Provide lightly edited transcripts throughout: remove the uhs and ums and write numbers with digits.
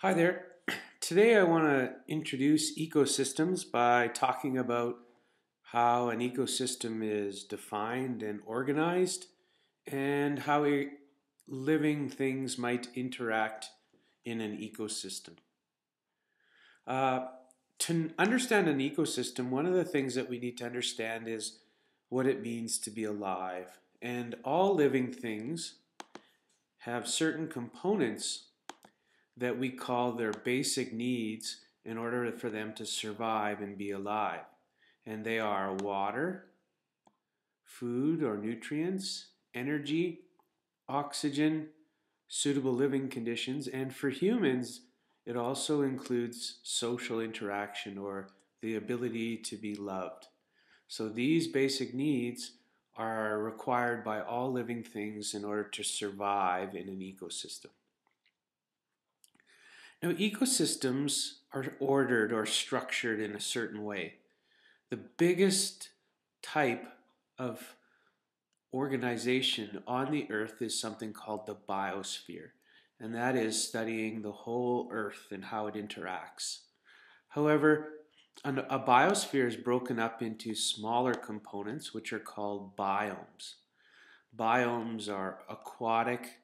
Hi there. Today I want to introduce ecosystems by talking about how an ecosystem is defined and organized and how living things might interact in an ecosystem. Uh, to understand an ecosystem, one of the things that we need to understand is what it means to be alive. And all living things have certain components that we call their basic needs in order for them to survive and be alive. And they are water, food or nutrients, energy, oxygen, suitable living conditions, and for humans, it also includes social interaction or the ability to be loved. So these basic needs are required by all living things in order to survive in an ecosystem. Now, ecosystems are ordered or structured in a certain way. The biggest type of organization on the earth is something called the biosphere, and that is studying the whole earth and how it interacts. However, a biosphere is broken up into smaller components, which are called biomes. Biomes are aquatic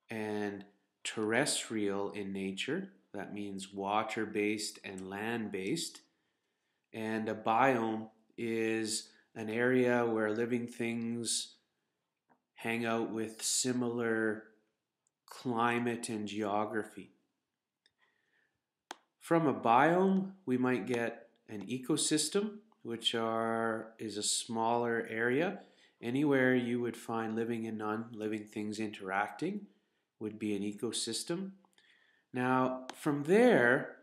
and terrestrial in nature. That means water-based and land-based. And a biome is an area where living things hang out with similar climate and geography. From a biome, we might get an ecosystem, which is a smaller area. Anywhere you would find living and non-living things interacting would be an ecosystem. Now, from there,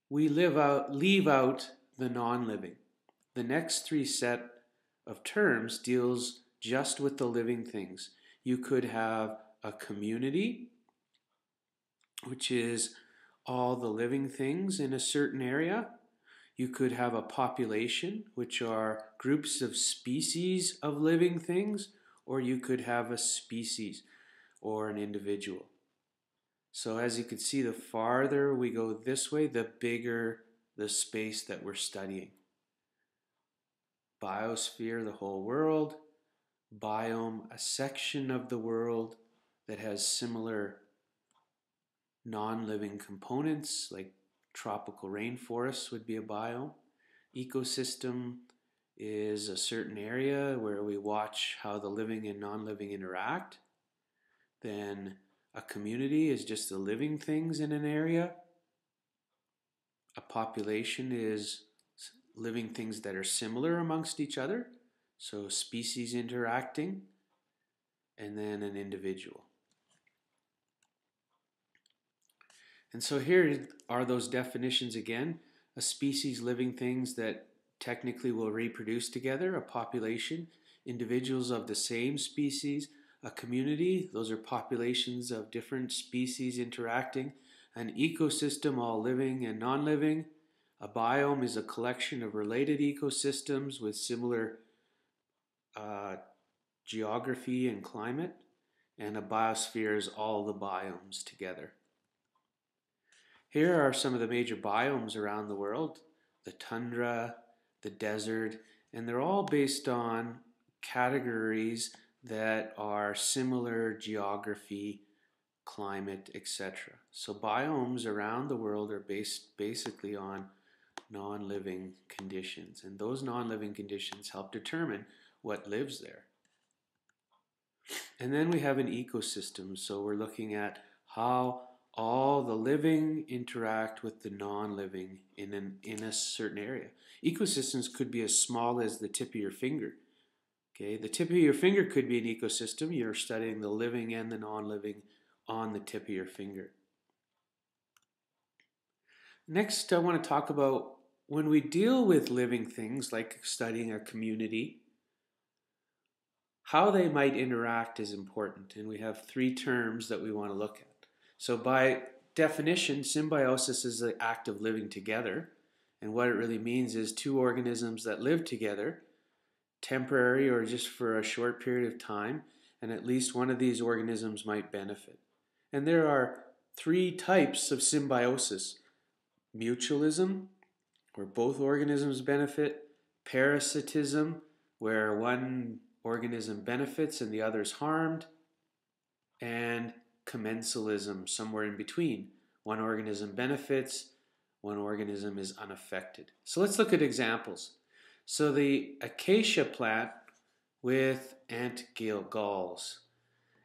we leave out the non-living. The next three set of terms deals just with the living things. You could have a community, which is all the living things in a certain area. You could have a population, which are groups of species of living things, or you could have a species or an individual. So as you can see, the farther we go this way, the bigger the space that we're studying. Biosphere, the whole world. Biome, a section of the world that has similar non-living components, like tropical rainforests would be a biome. Ecosystem is a certain area where we watch how the living and non-living interact. Then a community is just the living things in an area. A population is living things that are similar amongst each other, so species interacting, and then an individual. And so here are those definitions again. A species, living things that technically will reproduce together. A population, individuals of the same species. A community, those are populations of different species interacting. An ecosystem, all living and non-living. A biome is a collection of related ecosystems with similar geography and climate. And a biosphere is all the biomes together. Here are some of the major biomes around the world: the tundra, the desert, and they're all based on categories that are similar geography, climate, etc. So biomes around the world are based basically on non-living conditions, and those non-living conditions help determine what lives there. And then we have an ecosystem, so we're looking at how all the living interact with the non-living in a certain area. Ecosystems could be as small as the tip of your finger. Okay, the tip of your finger could be an ecosystem. You're studying the living and the non-living on the tip of your finger. Next, I want to talk about when we deal with living things, like studying a community, how they might interact is important, and we have three terms that we want to look at. So by definition, symbiosis is the act of living together, and what it really means is two organisms that live together, temporary or just for a short period of time, and at least one of these organisms might benefit. And there are three types of symbiosis: mutualism, where both organisms benefit; parasitism, where one organism benefits and the other is harmed; and commensalism, somewhere in between. One organism benefits, one organism is unaffected. So let's look at examples. So the acacia plant with ant galls.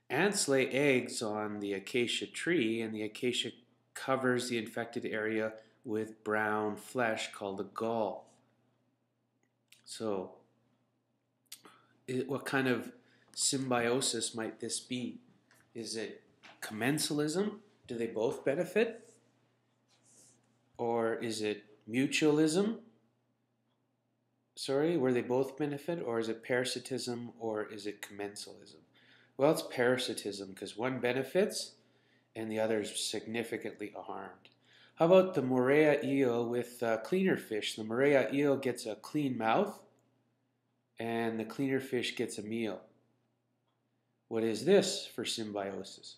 Ants lay eggs on the acacia tree, and the acacia covers the infected area with brown flesh called a gall. So, what kind of symbiosis might this be? Is it commensalism? Do they both benefit? Or is it mutualism? Sorry, where they both benefit? Or is it parasitism? Or is it commensalism? Well, it's parasitism because one benefits and the other is significantly harmed. How about the Morea eel with cleaner fish? The Morea eel gets a clean mouth and the cleaner fish gets a meal. What is this for symbiosis?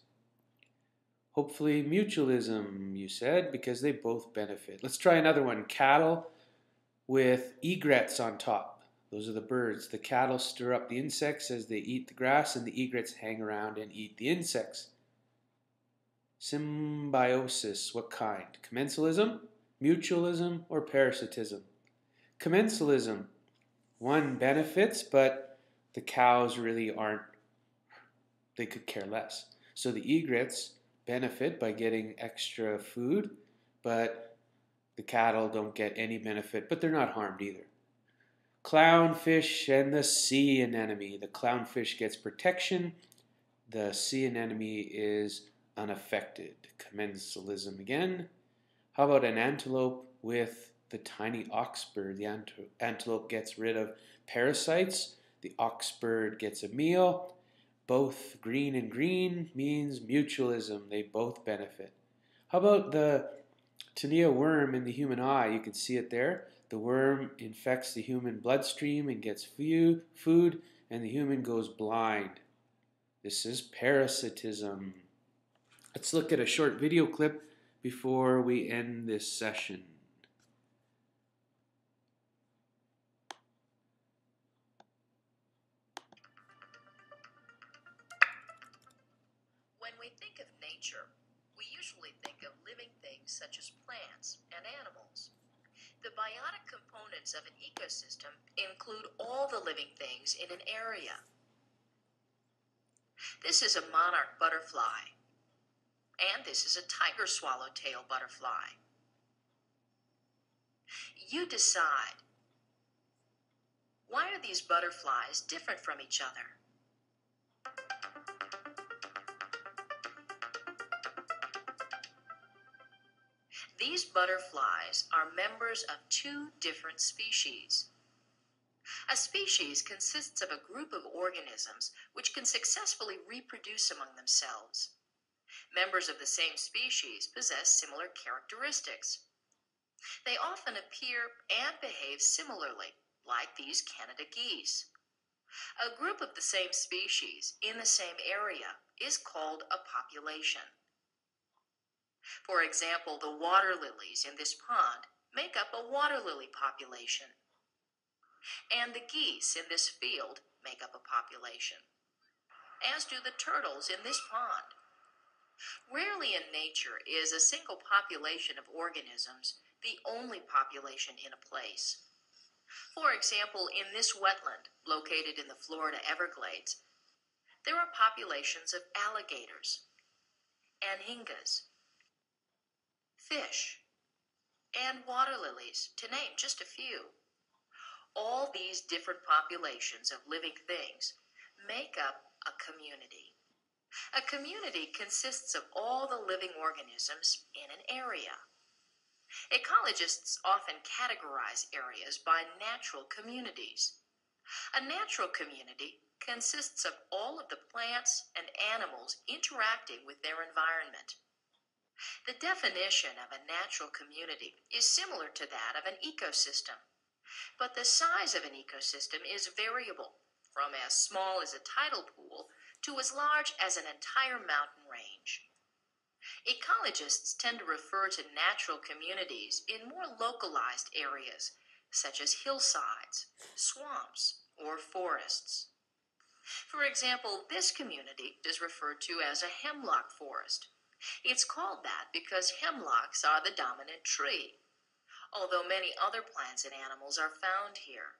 Hopefully mutualism, you said, because they both benefit. Let's try another one. Cattle with egrets on top. Those are the birds. The cattle stir up the insects as they eat the grass, and the egrets hang around and eat the insects. Symbiosis, what kind? Commensalism, mutualism, or parasitism? Commensalism. One benefits, but the cows really aren't, they could care less. So the egrets benefit by getting extra food, but the cattle don't get any benefit, but they're not harmed either. Clownfish and the sea anemone. The clownfish gets protection. The sea anemone is unaffected. Commensalism again. How about an antelope with the tiny oxbird? The antelope gets rid of parasites. The oxbird gets a meal. Both green and green means mutualism. They both benefit. How about the tinea worm in the human eye? You can see it there. The worm infects the human bloodstream and gets food, and the human goes blind. This is parasitism. Let's look at a short video clip before we end this session. When we think of nature, we usually think of living things such as plants and animals. The biotic components of an ecosystem include all the living things in an area. This is a monarch butterfly, and this is a tiger swallowtail butterfly. You decide. Why are these butterflies different from each other? These butterflies are members of two different species. A species consists of a group of organisms which can successfully reproduce among themselves. Members of the same species possess similar characteristics. They often appear and behave similarly, like these Canada geese. A group of the same species in the same area is called a population. For example, the water lilies in this pond make up a water lily population, and the geese in this field make up a population, as do the turtles in this pond. Rarely in nature is a single population of organisms the only population in a place. For example, in this wetland located in the Florida Everglades, there are populations of alligators, anhingas, fish, and water lilies, to name just a few. All these different populations of living things make up a community. A community consists of all the living organisms in an area. Ecologists often categorize areas by natural communities. A natural community consists of all of the plants and animals interacting with their environment. The definition of a natural community is similar to that of an ecosystem, but the size of an ecosystem is variable, from as small as a tidal pool to as large as an entire mountain range. Ecologists tend to refer to natural communities in more localized areas, such as hillsides, swamps, or forests. For example, this community is referred to as a hemlock forest. It's called that because hemlocks are the dominant tree, although many other plants and animals are found here.